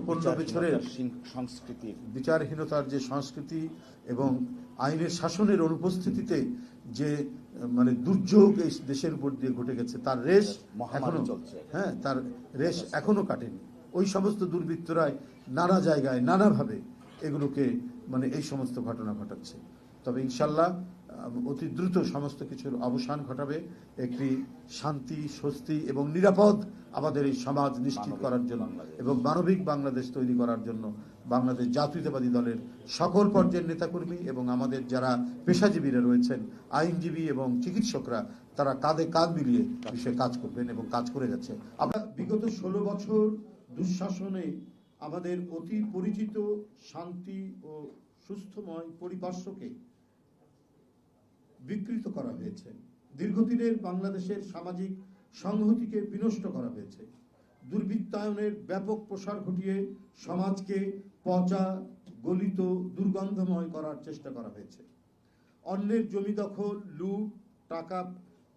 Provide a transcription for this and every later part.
বছরের সংস্কৃতি, বিচারহীনতার যে সংস্কৃতি এবং আইনের শাসনের অনুপস্থিতিতে যে মানে দুর্যোগ এই দেশের উপর দিয়ে ঘটে গেছে, তার রেশ এখনো চলছে। হ্যাঁ, তার রেশ এখনো কাটেনি। ওই সমস্ত দুর্বৃত্তরাই নানা জায়গায় নানাভাবে এগুলোকে মানে এই সমস্ত ঘটনা ঘটাচ্ছে। তবে ইনশাল্লাহ অতি দ্রুত সমস্ত কিছুর অবসান ঘটাবে, একটি শান্তি, স্বস্তি এবং নিরাপদ আমাদের এই সমাজ নিশ্চিত করার জন্য এবং মানবিক বাংলাদেশ তৈরি করার জন্য বাংলাদেশ জাতীয়তাবাদী দলের সকল পর্যায়ের নেতাকর্মী এবং আমাদের যারা পেশাজীবীরা রয়েছেন, আইনজীবী এবং চিকিৎসকরা, তারা কাঁধে কাঁধ মিলিয়ে বিষয়ে কাজ করবেন এবং কাজ করে যাচ্ছে। আমরা বিগত 16 বছর দুঃশাসনে আমাদের অতি পরিচিত শান্তি ও সুস্থময় পরিপার্শ্বকে বিকৃত করা হয়েছে। দীর্ঘদিনের বাংলাদেশের সামাজিক সংহতিকে বিনষ্ট করা হয়েছে। দুর্বৃত্তায়নের ব্যাপক প্রসার ঘটিয়ে সমাজকে পচা, গলিত, দুর্গন্ধময় করার চেষ্টা করা হয়েছে। অন্যের জমি দখল, লুট, টাকা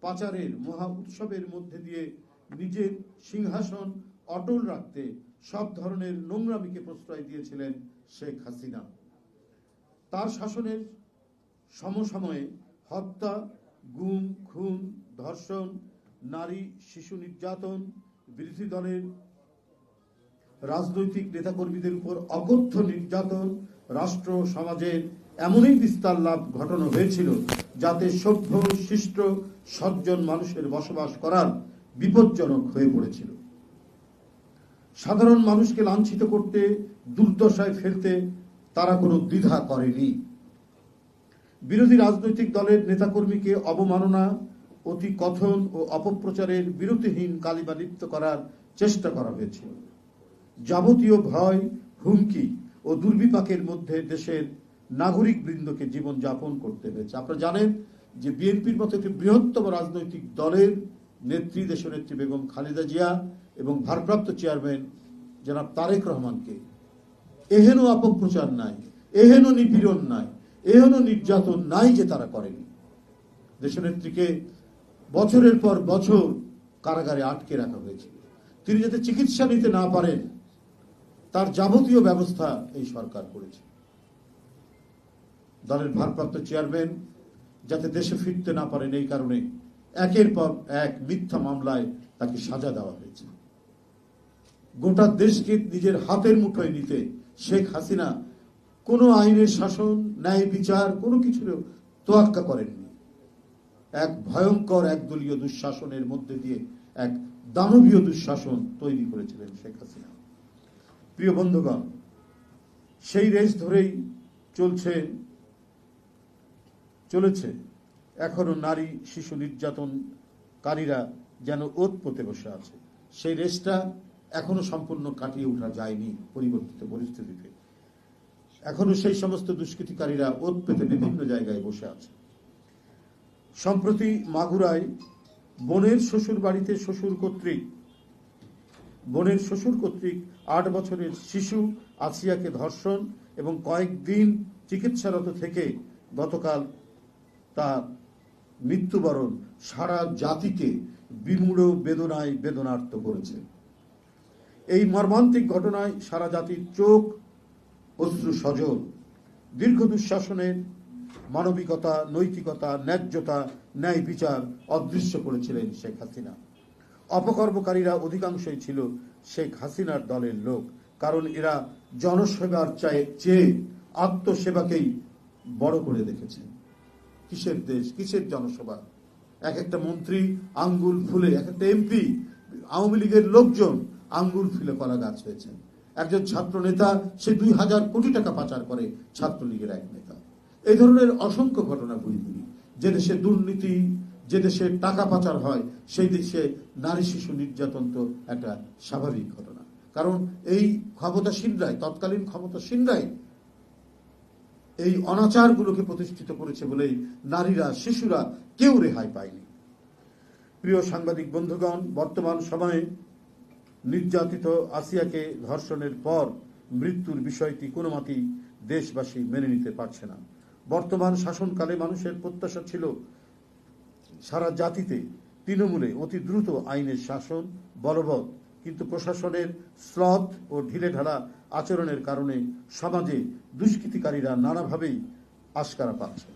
পাচারের মহা উৎসবের মধ্যে দিয়ে নিজের সিংহাসন অটল রাখতে সব ধরনের নোংরামিকে প্রশ্রয় দিয়েছিলেন শেখ হাসিনা। তার শাসনের সমসময়ে হত্যা, গুম, খুন, ধর্ষণ, নারী শিশু নির্যাতন, বিরোধী দলের রাজনৈতিক নেতাকর্মীদের উপর অকথ্য নির্যাতন, রাষ্ট্র সমাজের এমনই বিস্তার লাভ ঘটানো হয়েছিল যাতে সভ্য, শিষ্ট, সজ্জন মানুষের বসবাস করার বিপজ্জনক হয়ে পড়েছিল। সাধারণ মানুষকে লাঞ্ছিত করতে, দুর্দশায় ফেলতে তারা কোনো দ্বিধা করেনি। বিরোধী রাজনৈতিক দলের নেতাকর্মীকে অবমাননা, অতি কথন ও অপপ্রচারের বিরতিহীন কালিমা লিপ্ত করার চেষ্টা করা হয়েছিল। যাবতীয় ভয়, হুমকি ও দুর্বিপাকের মধ্যে দেশের নাগরিক বৃন্দকে জীবন যাপন করতে হয়েছে। আপনারা জানেন যে বিএনপির মতো একটি বৃহত্তম রাজনৈতিক দলের নেত্রী, দেশনেত্রী বেগম খালেদা জিয়া এবং ভারপ্রাপ্ত চেয়ারম্যান জনাব তারেক রহমানকে এহেন অপপ্রচার নাই, এহেন নিপীড়ন নাই, এহেন নির্যাতন নাই যে তারা করেনি। দেশনেত্রীকে বছরের পর বছর কারাগারে আটকে রাখা হয়েছিল। তিনি যাতে চিকিৎসা নিতে না পারেন তার যাবতীয় ব্যবস্থা এই সরকার করেছে। দলের ভারপ্রাপ্ত চেয়ারম্যান যাতে দেশে ফিরতে না পারেন এই কারণে একের পর এক মিথ্যা মামলায় তাকে সাজা দেওয়া হয়েছে। গোটা দেশকে নিজের হাতের মুঠোয় নিতে শেখ হাসিনা কোনো আইনের শাসন, ন্যায় বিচার কোনো কিছুর তোয়াক্কা করেননি। এক ভয়ঙ্কর একদলীয় দুঃশাসনের মধ্যে দিয়ে এক দানবীয় দুঃশাসন তৈরি করেছিলেন শেখ হাসিনা। প্রিয় বন্ধুগণ, সেই রেস ধরেই চলেছে এখনো নারী শিশু নির্যাতনকারীরা যেন ওতপোতে বসে আছে। সেই রেসটা এখনো সম্পূর্ণ কাটিয়ে ওঠা যায়নি পরিবর্তিত পরিস্থিতিতে। এখনো সেই সমস্ত দুষ্কৃতিকারীরা ওত পেতে বিভিন্ন জায়গায় বসে আছে। সম্প্রতি মাগুরায় বোনের শ্বশুর বাড়িতে শ্বশুর কর্তৃক 8 বছরের শিশু আসিয়াকে ধর্ষণ এবং কয়েকদিন চিকিৎসারত থেকে গতকাল তার মৃত্যুবরণ সারা জাতিকে বিমূঢ় বেদনায় বেদনার্ত করেছে। এই মর্মান্তিক ঘটনায় সারা জাতির চোখ অশ্রু সজল। দীর্ঘ দুঃশাসনের মানবিকতা, নৈতিকতা, ন্যায্যতা, ন্যায় বিচার অদৃশ্য করেছিলেন শেখ হাসিনা। অপকর্মকারীরা অধিকাংশই ছিল শেখ হাসিনার দলের লোক, কারণ এরা জনসেবার চেয়ে আত্মসেবাকেই বড় করে দেখেছেন। কিসের দেশ, কিসের জনসভা? এক একটা মন্ত্রী আঙ্গুল ফুলে, এক একটা এমপি, আওয়ামী লীগের লোকজন আঙ্গুল ফুলে কলা গাছ হয়েছেন। একজন ছাত্র নেতা সে 2000 কোটি টাকা পাচার করে, ছাত্রলীগের এক নেতা। এই ধরনের অসংখ্য ঘটনা ঘুরি। যে দেশে দুর্নীতি, যে দেশে টাকা পাচার হয়, সেই দেশে নারী শিশু নির্যাতন তো একটা স্বাভাবিক ঘটনা। কারণ এই ক্ষমতাসীনরাই, তৎকালীন ক্ষমতাসীনরাই এই অনাচারগুলোকে প্রতিষ্ঠিত করেছে বলেই নারীরা, শিশুরা কেউ রেহাই পায়নি। প্রিয় সাংবাদিক বন্ধুগণ, বর্তমান সময়ে নির্যাতিত আসিয়াকে ধর্ষণের পর মৃত্যুর বিষয়টি কোনো মতেই দেশবাসী মেনে নিতে পারছে না। বর্তমান শাসনকালে মানুষের প্রত্যাশা ছিল সারা জাতিতে তৃণমূলে অতি দ্রুত আইনের শাসন বলবৎ কিন্তু প্রশাসনের স্লথ ও ঢিলেঢালা আচরণের কারণে সমাজে দুষ্কৃতিকারীরা নানাভাবেই আশকারা পাচ্ছে।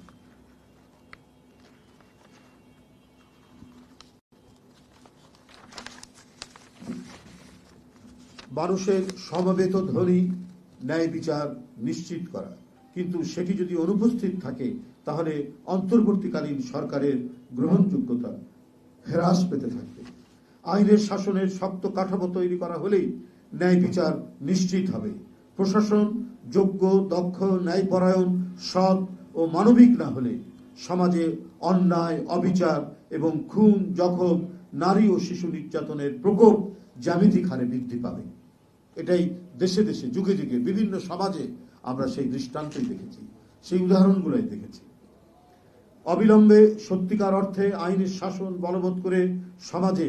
মানুষের সমবেত ধ্বনি ন্যায় বিচার নিশ্চিত করা, কিন্তু সেটি যদি অনুপস্থিত থাকে তাহলে অন্তর্বর্তীকালীন সরকারের গ্রহণযোগ্যতা হ্রাস পেতে থাকবে। আইনের শাসনের শক্ত কাঠামো তৈরি করা হলেই ন্যায় বিচার নিশ্চিত হবে। প্রশাসন যোগ্য, দক্ষ, ন্যায়পরায়ণ, সৎ ও মানবিক না হলে সমাজে অন্যায়, অবিচার এবং খুন, জখম, নারী ও শিশু নির্যাতনের প্রকোপ জ্যামিতিক হারে বৃদ্ধি পাবে। এটাই দেশে দেশে, যুগে যুগে বিভিন্ন সমাজে আমরা সেই দৃষ্টান্তই দেখেছি, সেই উদাহরণগুলোই দেখেছি। অবিলম্বে সত্যিকার অর্থে আইনের শাসন বলবৎ করে সমাজে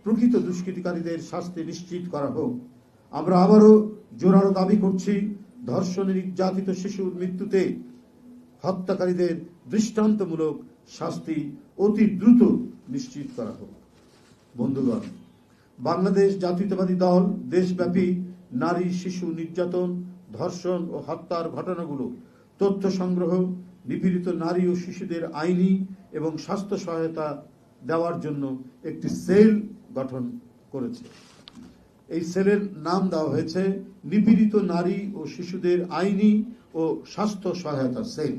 প্রকৃত দুষ্কৃতিকারীদের শাস্তি নিশ্চিত করা হোক। আমরা আবারও জোরালো দাবি করছি, ধর্ষণে নির্যাতিত শিশুর মৃত্যুতে হত্যাকারীদের দৃষ্টান্তমূলক শাস্তি অতি দ্রুত নিশ্চিত করা হোক। বন্ধুগণ, বাংলাদেশ জাতীয়তাবাদী দল দেশব্যাপী নারী শিশু নির্যাতন, ধর্ষণ ও হত্যার ঘটনাগুলো তথ্য সংগ্রহ, নিপীড়িত নারী ও শিশুদের আইনি এবং স্বাস্থ্য সহায়তা দেওয়ার জন্য একটি সেল গঠন করেছে। এই সেলের নাম দেওয়া হয়েছে নিপীড়িত নারী ও শিশুদের আইনি ও স্বাস্থ্য সহায়তা সেল।